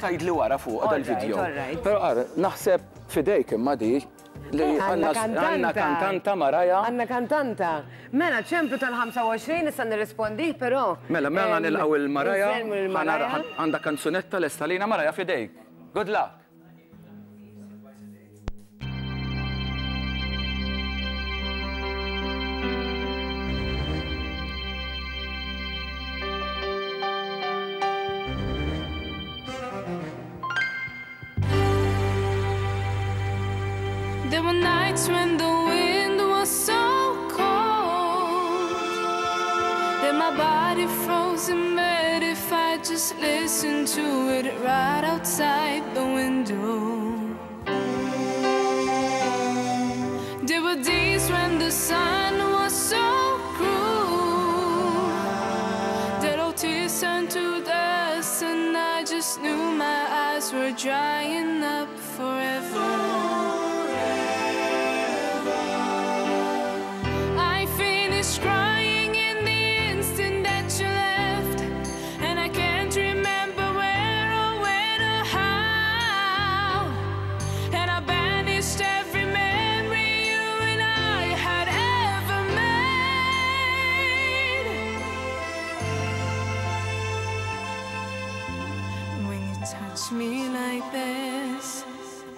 tajdli wara fuq dal-video. All right. Però ara, naħseb fidejk imma di li għandna kantanta Maraja. Għandna kantanta. Mela ċemplu tal-25 nista' nirrispondi, però. Mela nilqgħu il-Maraja. Għandha kanzunetta l-estalina Maraja fidejk. Good luck. There were nights when the wind was so cold that my body froze in bed if I just listened to it right outside the window. There were days when the sun was so cruel that all tears turned to dust and I just knew my eyes were drying up forever. Crying in the instant that you left, and I can't remember where or when or how, and I banished every memory you and I had ever made. When you touch me like this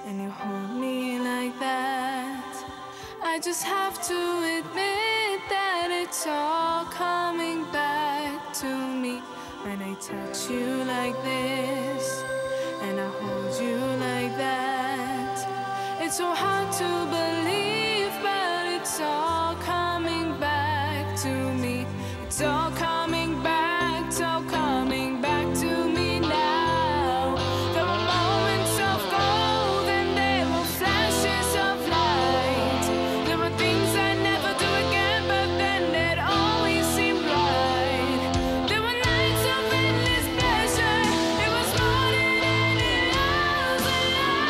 and you hold me like that, I just have to admit that it's all coming back to me. When I touch you like this and I hold you like that, it's so hard to believe, but it's all coming back to me. It's all coming back, it's all coming back to me now. There were moments of gold and there were flashes of light. There were things I never do again, but then it always seemed right. There were nights of endless pleasure. It was more than any love's allowed.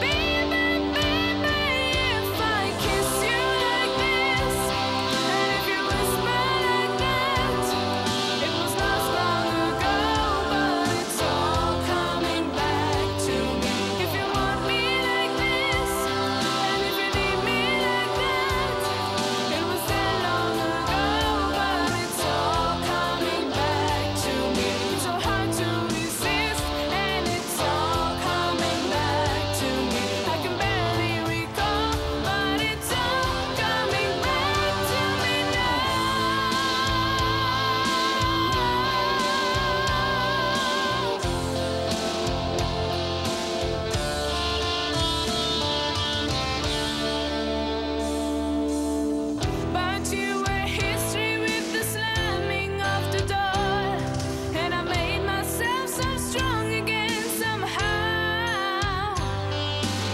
Baby, baby, if I kiss you like this, and if you whisper like that, it was lost long ago, but it's all coming back to me. If you want me like this, and if you need me like that, it was that long ago, but it's all coming back to me. It's so hard to resist, and it's all coming back to me. I can barely recall, but it's all coming back to me now. But you were history with the slamming of the door, and I made myself so strong again somehow.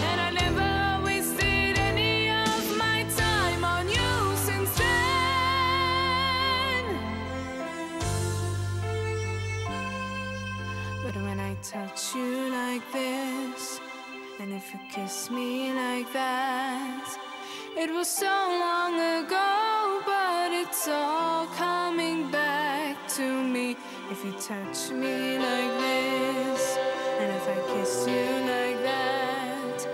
And I never wasted any of my time on you since then. But when I touch you like this, and if you kiss me like that, it was so long ago, but it's all coming back to me. If you touch me like this, and if I kiss you like that,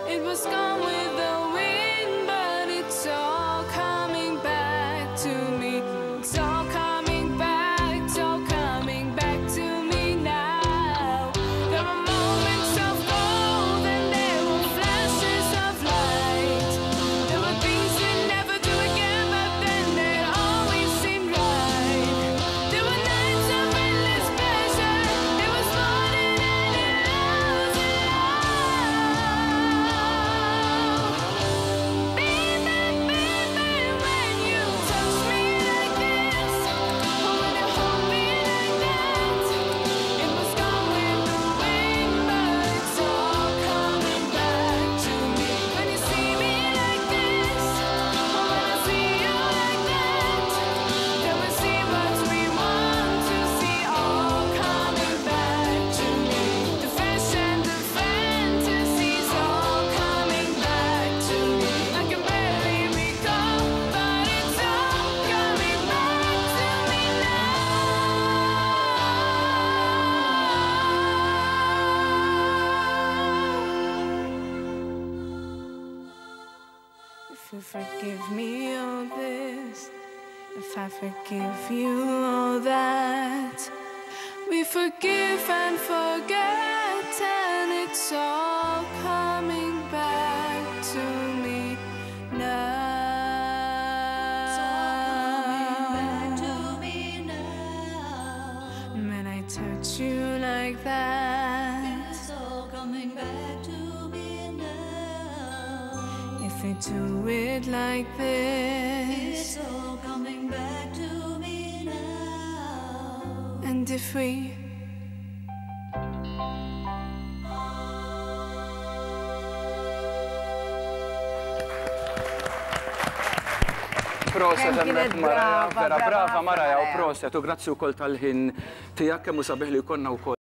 it was gone with the wind, but it's all coming back to me. It's all coming back, it's all coming back to me now. There were moments of gold and there were flashes of light. There were things we'd never do again, but then it always seemed right. There were nights of endless pleasure. It was more than any love's allowed. you'll forgive me all this, if I forgive you all that. We forgive and forget, and it's all coming back to me now. When I touch you like that, it's all coming back to me now. if we do it like this, It's all coming back to me now. and if we Proset, Kemm kienet hemmhekk Maraja, brava, vera brava brava ħafna Maraja, u Maraja. proset, u grazzi wkoll tal-ħin tiegħek kemm hu sabiħ li jkollna wkoll.